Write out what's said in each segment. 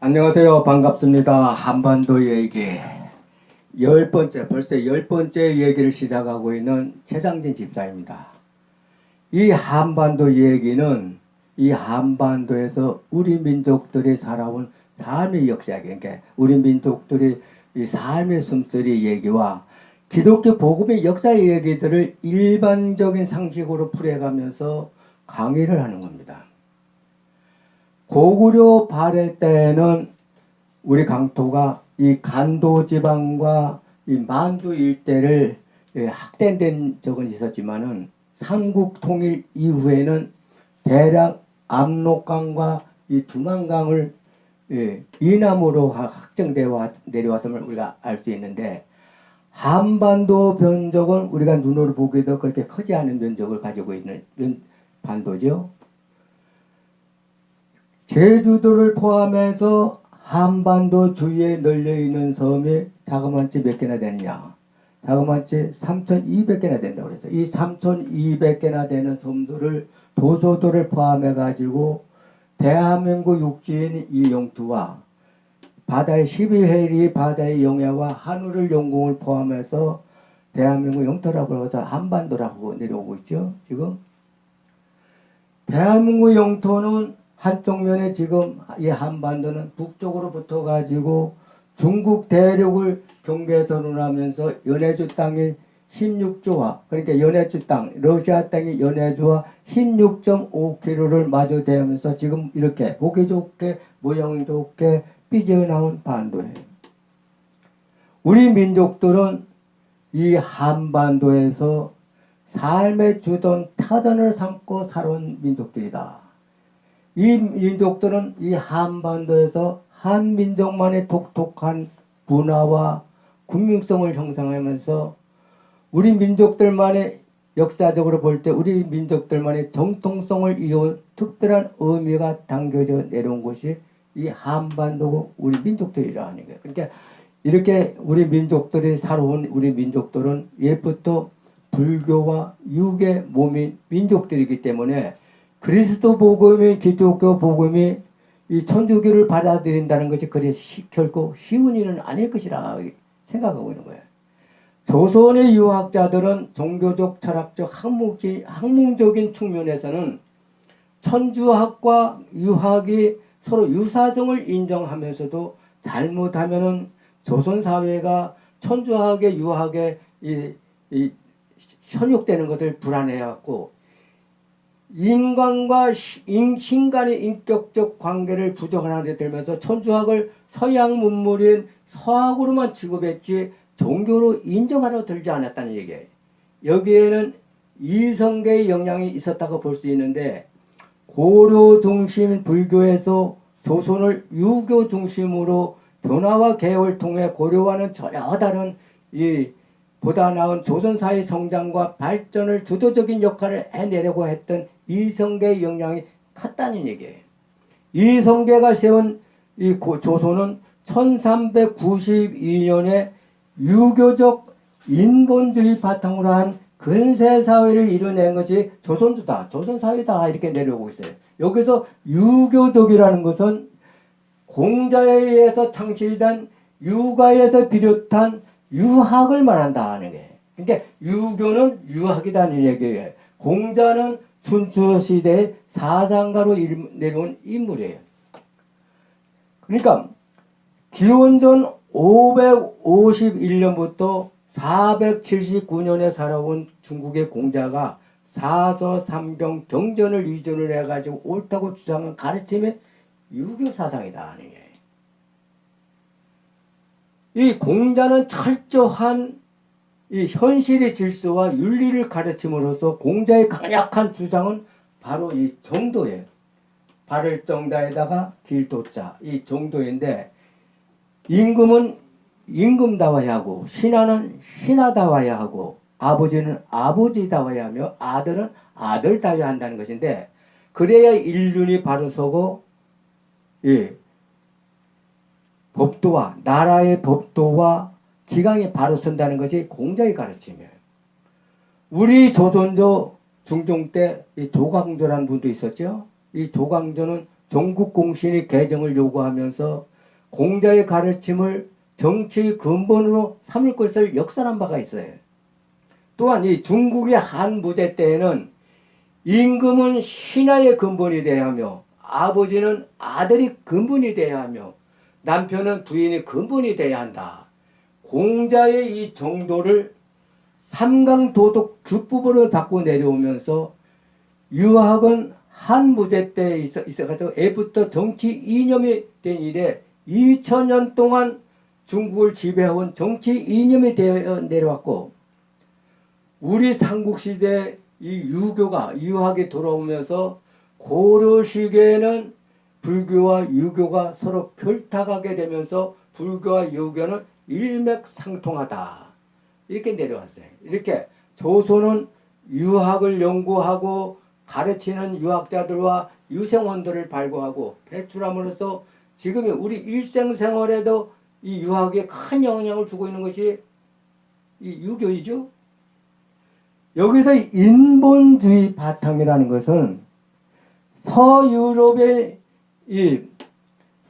안녕하세요. 반갑습니다. 한반도 얘기. 벌써 열 번째 얘기를 시작하고 있는 최상진 집사입니다. 이 한반도 얘기는 이 한반도에서 우리 민족들이 살아온 삶의 역사, 그러니까 우리 민족들이 이 삶의 숨소리 얘기와 기독교 복음의 역사 얘기들을 일반적인 상식으로 풀어가면서 강의를 하는 겁니다. 고구려 발해 때에는 우리 강토가 이 간도 지방과 이 만주 일대를 확대된 적은 있었지만은 삼국 통일 이후에는 대략 압록강과 이 두만강을 이남으로 확정되어 내려왔음을 우리가 알 수 있는데, 한반도 면적은 우리가 눈으로 보기도 그렇게 크지 않은 면적을 가지고 있는 반도죠. 제주도를 포함해서 한반도 주위에 널려있는 섬이 자그마치 몇 개나 되느냐? 자그마치 3,200개나 된다고 그랬어요. 이 3,200개나 되는 섬들을 도소도를 포함해 가지고 대한민국 육지인 이 영토와 바다의 12해리 바다의 영해와 하늘을 영공을 포함해서 대한민국 영토라고 해서 한반도라고 내려오고 있죠. 지금 대한민국 영토는 한쪽 면에 지금 이 한반도는 북쪽으로 붙어 가지고 중국 대륙을 경계선으로 하면서 연해주 땅이 16조와, 그러니까 연해주 땅, 러시아 땅이 연해주와 16.5km를 마주 대면서 지금 이렇게 보기 좋게 모양 좋게 삐져 나온 반도예요. 우리 민족들은 이 한반도에서 삶의 주던 터전을 삼고 살아온 민족들이다. 이 민족들은 이 한반도에서 한민족만의 독특한 문화와 국민성을 형성하면서 우리 민족들만의 역사적으로 볼 때 우리 민족들만의 정통성을 이어온 특별한 의미가 담겨져 내려온 곳이 이 한반도고 우리 민족들이라는 거예요. 그러니까 이렇게 우리 민족들이 살아온 우리 민족들은 옛부터 불교와 유교 몸인 민족들이기 때문에 그리스도 복음이, 기독교 복음이 이 천주교를 받아들인다는 것이 그리 결코 쉬운 일은 아닐 것이라 생각하고 있는 거예요. 조선의 유학자들은 종교적, 철학적, 학문적인 측면에서는 천주학과 유학이 서로 유사성을 인정하면서도 잘못하면은 조선 사회가 천주학의 유학에 현혹되는 것을 불안해갖고 인간과 신간의 인격적 관계를 부정하게 되면서 천주학을 서양 문물인 서학으로만 취급했지 종교로 인정하려 들지 않았다는 얘기예요. 여기에는 이성계의 영향이 있었다고 볼 수 있는데, 고려 중심 불교에서 조선을 유교 중심으로 변화와 개혁을 통해 고려와는 전혀 다른 보다 나은 조선사의 성장과 발전을 주도적인 역할을 해내려고 했던 이성계의 영향이 컸다는 얘기예요. 이성계가 세운 이 조선은 1392년에 유교적 인본주의 바탕으로 한 근세사회를 이뤄낸 것이 조선주다, 조선사회다 이렇게 내려오고 있어요. 여기서 유교적이라는 것은 공자에 의해서 창실된 유가에서 비롯한 유학을 말한다 하는 거예요. 그러니까 유교는 유학이다는 얘기예요. 공자는 춘추시대의 사상가로 내려온 인물이에요. 그러니까 기원전 551년부터 479년에 살아온 중국의 공자가 사서 삼경 경전을 이전을 해가지고 옳다고 주장한 가르침이 유교 사상이다 하는 거예요. 이 공자는 철저한 이 현실의 질서와 윤리를 가르침으로써 공자의 강력한 주장은 바로 이 정도예요. 발을 정다에다가 길도자, 이 정도인데, 임금은 임금다워야 하고, 신하는 신하다워야 하고, 아버지는 아버지다워야 하며, 아들은 아들다워야 한다는 것인데, 그래야 인륜이 바로 서고 법도와 나라의 법도와 기강이 바로 선다는 것이 공자의 가르침이에요. 우리 조선조 중종 때 이 조광조라는 분도 있었죠. 이 조광조는 종국 공신이 개정을 요구하면서 공자의 가르침을 정치의 근본으로 삼을 것을 역설한 바가 있어요. 또한 이 중국의 한무제 때에는 임금은 신하의 근본이 되어야 하며 아버지는 아들이 근본이 되어야 하며 남편은 부인이 근본이 되어야 한다. 공자의 이 정도를 삼강도덕 주법으로 바꿔 내려오면서 유학은 한무제 때에 있어가지고 애부터 정치 이념이 된 이래 2000년 동안 중국을 지배해온 정치 이념이 되어 내려왔고, 우리 삼국시대 이 유학이 돌아오면서 고려 시기에는 불교와 유교가 서로 결탁하게 되면서 불교와 유교는 일맥상통하다. 이렇게 내려왔어요. 이렇게 조선은 유학을 연구하고 가르치는 유학자들과 유생원들을 발굴하고 배출함으로써 지금의 우리 일생생활에도 이 유학에 큰 영향을 주고 있는 것이 이 유교이죠. 여기서 인본주의 바탕이라는 것은 서유럽의 이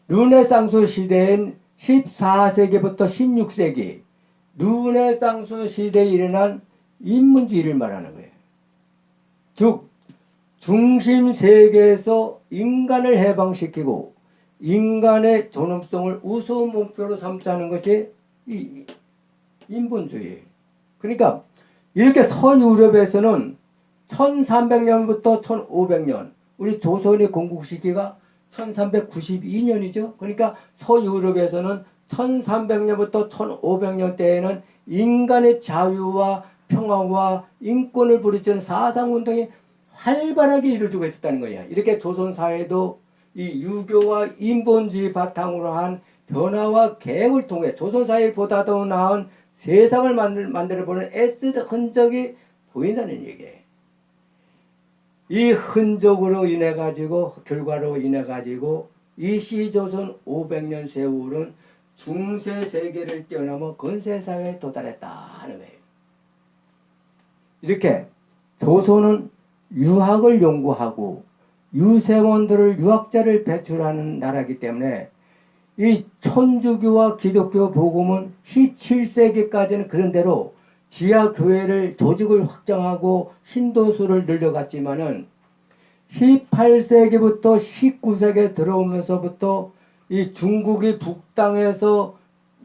르네상스 시대인 14세기부터 16세기 르네상스 시대에 일어난 인문주의를 말하는 거예요. 즉 중심 세계에서 인간을 해방시키고 인간의 존엄성을 우선 목표로 삼자는 것이 이 인본주의예요. 그러니까 이렇게 서유럽에서는 1300년부터 1500년, 우리 조선의 건국 시기가 1392년이죠. 그러니까 서유럽에서는 1300년부터 1500년 때에는 인간의 자유와 평화와 인권을 부르짖는 사상운동이 활발하게 이루어지고 있었다는 거예요. 이렇게 조선사회도 이 유교와 인본주의 바탕으로 한 변화와 개혁을 통해 조선사회보다도 나은 세상을 만들어보는 애쓰는 흔적이 보인다는 얘기예요. 이 흔적으로 인해 가지고 결과로 인해 가지고 이 시조선 500년 세월은 중세 세계를 뛰어넘어 근세 사회에 도달했다 하는 거예요. 이렇게 조선은 유학을 연구하고 유생원들을 유학자를 배출하는 나라이기 때문에 이 천주교와 기독교 복음은 17세기까지는 그런 대로 지하교회를 조직을 확장하고 신도수를 늘려갔지만은 18세기부터 19세기에 들어오면서부터 이 중국이 북땅에서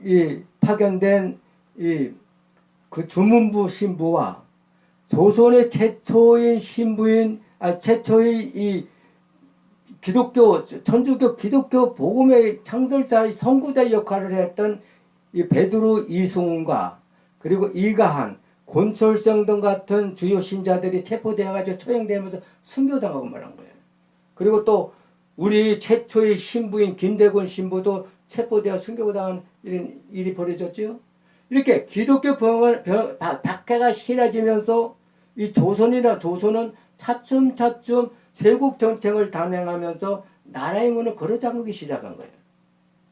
이 파견된 이 그 주문부 신부와 조선의 최초의 신부인 최초의 이 기독교 천주교 기독교 복음의 창설자의 선구자 역할을 했던 이 베드로 이승훈과 그리고 이가한, 권철성 등 같은 주요 신자들이 체포되어가지고 처형되면서 순교당하고 말한 거예요. 그리고 또 우리 최초의 신부인 김대곤 신부도 체포되어 순교당한 이런 일이 벌어졌죠. 이렇게 기독교 박해가 심해지면서 이 조선은 차츰차츰 세국 정책을 단행하면서 나라의 문을 걸어잠그기 시작한 거예요.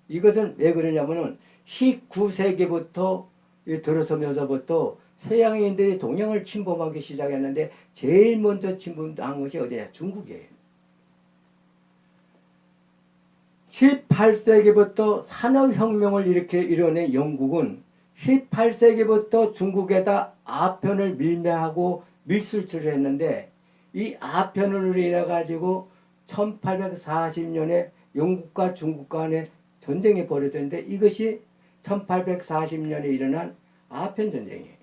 이것은 왜 그러냐면은 19세기부터 들어서면서부터 서양인들이 동양을 침범하기 시작했는데 제일 먼저 침범한 것이 어디냐? 중국이에요. 18세기부터 산업혁명을 이뤄낸 영국은 18세기부터 중국에다 아편을 밀매하고 밀수출을 했는데 이 아편으로 인해 가지고 1840년에 영국과 중국 간에 전쟁이 벌어졌는데 이것이 1840년에 일어난 아편 전쟁이에요.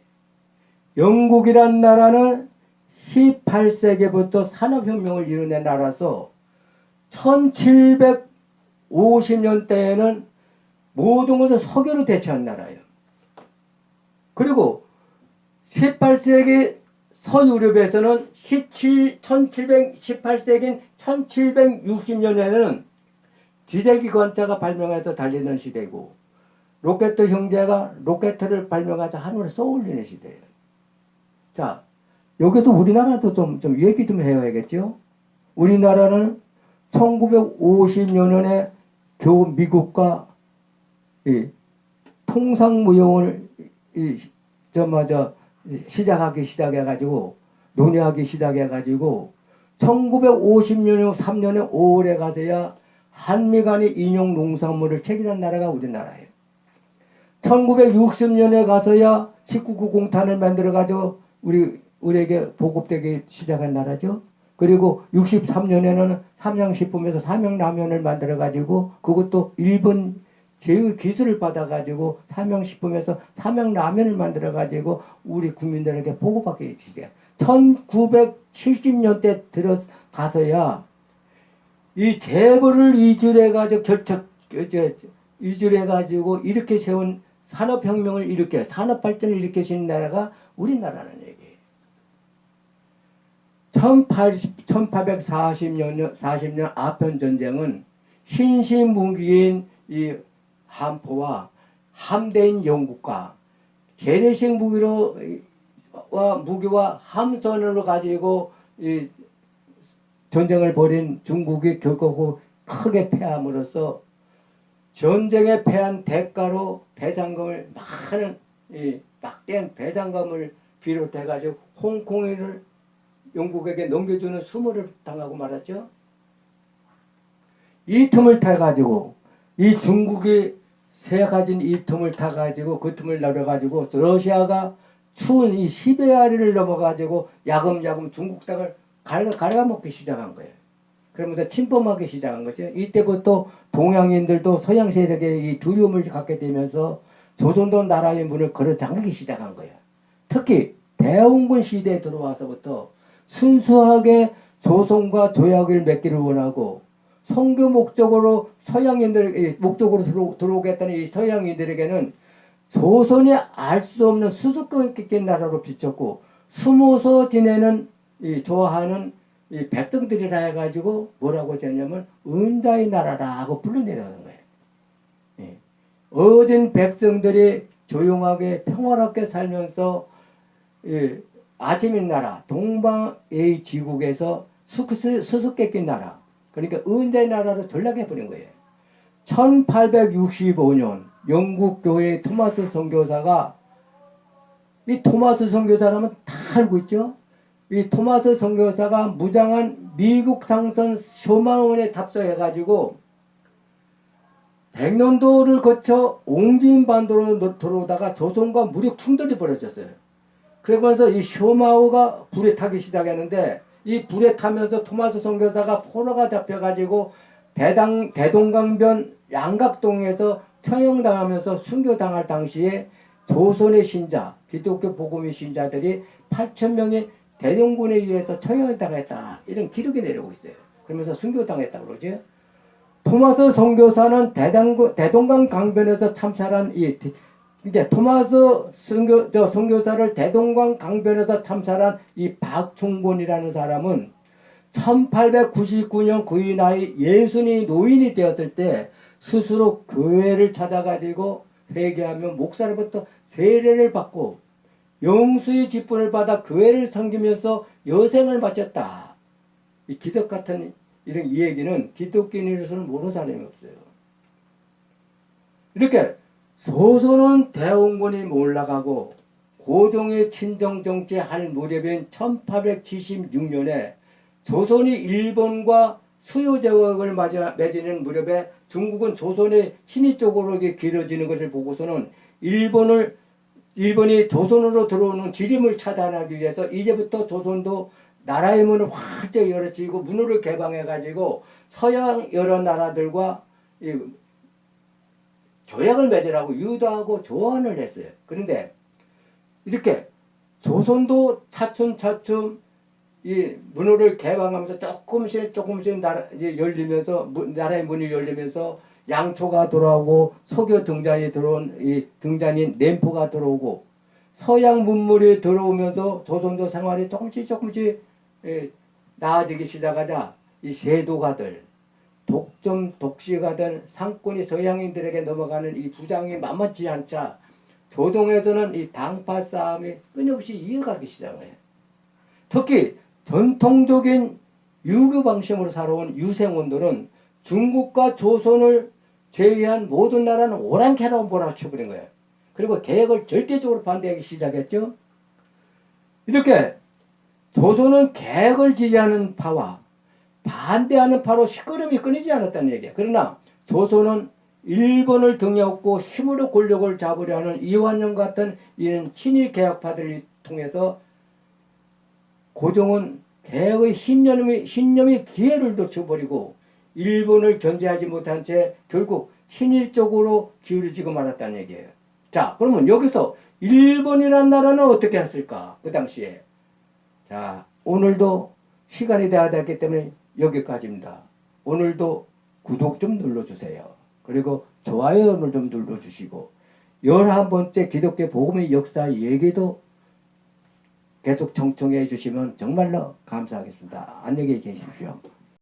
영국이란 나라는 18세기부터 산업혁명을 이뤄낸 나라서 1750년대에는 모든 것을 석유로 대체한 나라예요. 그리고 18세기 서유럽에서는 18세기인 1760년에는 디젤기 관차가 발명해서 달리는 시대고 로켓 형제가 로켓을 발명해서 하늘에 쏘올리는 시대예요. 자, 여기서 우리나라도 좀 얘기 좀 해야겠죠. 우리나라는 1950년에 겨우 미국과 통상무역을 시작하기 시작해가지고 논의하기 시작해가지고 1950년 3년에 5월에 가서야 한미 간의 인용 농산물을 체결한 나라가 우리나라예요. 1960년에 가서야 19구 공탄을 만들어가지고 우리에게 보급되기 시작한 나라죠. 그리고 63년에는 삼양식품에서 삼양라면을 만들어가지고 그것도 일본 제휴 기술을 받아가지고 삼양식품에서 삼양라면을 만들어가지고 우리 국민들에게 보급하기 시작. 1970년대 들어가서야 이 재벌을 이줄해가지고 이줄해가지고 이렇게 세운 산업혁명을 일으켜 산업발전을 일으키신 나라가 우리나라는 얘기예요. 1840년 아편전쟁은 신신무기인 이 함포와 함대인 영국과 재래식 무기와 함선으로 가지고 이 전쟁을 벌인 중국이 결국 크게 패함으로써 전쟁에 패한 대가로 배상금을 많은 막대한 배상금을 비롯해가지고 홍콩을 영국에게 넘겨주는 수모를 당하고 말았죠. 이 틈을 타가지고 이 중국이 새 가진 이 틈을 타가지고 그 틈을 노려가지고 러시아가 추운 이 시베리아를 넘어가지고 야금야금 중국 땅을 갉아먹기 시작한 거예요. 그러면서 침범하기 시작한 거죠. 이때부터 동양인들도 서양 세력에 이 두려움을 갖게 되면서 조선도 나라의 문을 걸어 잠그기 시작한 거예요. 특히 대원군 시대에 들어와서부터 순수하게 조선과 조약을 맺기를 원하고 선교 목적으로 서양인들 목적으로 들어오겠다는 이 서양인들에게는 조선이 알 수 없는 수수께끼 낀 나라로 비쳤고 숨어서 지내는 좋아하는 이 백성들이라 해가지고 뭐라고 했냐면 은자의 나라라고 불러내려는 거예요. 예. 어진 백성들이 조용하게 평화롭게 살면서 아침인 나라 동방의 지국에서 수수께끼 나라 그러니까 은자의 나라로 전락해버린 거예요. 1865년 영국 교회의 토마스 선교사가 이 토마스 선교사라면 다 알고 있죠. 이 토마스 선교사가 무장한 미국 상선 쇼마원에 탑승해가지고 백년도를 거쳐 옹진반도로 들어오다가 조선과 무력 충돌이 벌어졌어요. 그러면서 이 쇼마오가 불에 타기 시작했는데 이 불에 타면서 토마스 선교사가 포로가 잡혀가지고 대동강변 양각동에서 처형당하면서 순교당할 당시에 조선의 신자, 기독교 복음의 신자들이 8,000명이 대동군에 의해서 처형당했다. 이런 기록이 내려오고 있어요. 그러면서 순교당했다고 그러죠. 토마스 선교사는 대동강 강변에서 참살한 토마스 선교사를 대동강 강변에서 참살한 이 박충곤이라는 사람은 1899년 그의 나이 60이 노인이 되었을 때 스스로 교회를 찾아가지고 회개하며 목사로부터 세례를 받고 영수의 직분을 받아 교회를 섬기면서 여생을 마쳤다. 이 기적 같은 이런 이 얘기는 기독교인으로서는 모르는 사람이 없어요. 이렇게 조선은 대원군이 몰락하고 고종의 친정정치할 무렵인 1876년에 조선이 일본과 수요제약을 맺는 무렵에 중국은 조선의 신이 쪽으로 길어지는 것을 보고서는 일본이 조선으로 들어오는 지림을 차단하기 위해서 이제부터 조선도 나라의 문을 활짝 열어치고 문호를 개방해가지고 서양 여러 나라들과 조약을 맺으라고 유도하고 조언을 했어요. 그런데 이렇게 조선도 차츰차츰 이 문호를 개방하면서 조금씩 열리면서 나라의 문이 열리면서 양초가 돌아오고 석유 등잔이 들어온 이 등잔인 램프가 들어오고 서양 문물이 들어오면서 조선도 생활이 조금씩 나아지기 시작하자 이 세도가들 독시가든 상권이 서양인들에게 넘어가는 이 부장이 만만치 않자 조동에서는 이 당파 싸움이 끊임없이 이어가기 시작해요. 특히 전통적인 유교 방식으로 살아온 유생원들은 중국과 조선을 제외한 모든 나라는 오랑캐라고 몰아쳐버린 거예요. 그리고 개혁을 절대적으로 반대하기 시작했죠. 이렇게 조선은 개혁을 지지하는 파와 반대하는 파로 시끄러움이 끊이지 않았다는 얘기야. 그러나 조선은 일본을 등에 업고 힘으로 권력을 잡으려 하는 이완용 같은 이런 친일 개혁파들을 통해서 고종은 개혁의 신념이 기회를 놓쳐버리고 일본을 견제하지 못한 채 결국 친일 쪽으로 기울어지고 말았다는 얘기예요. 자, 그러면 여기서 일본이라는 나라는 어떻게 했을까? 그 당시에. 자, 오늘도 시간이 다 됐기 때문에 여기까지입니다. 오늘도 구독 좀 눌러주세요. 그리고 좋아요를 좀 눌러주시고 11번째 기독교 복음의 역사 얘기도 계속 청청해 주시면 정말로 감사하겠습니다. 안녕히 계십시오.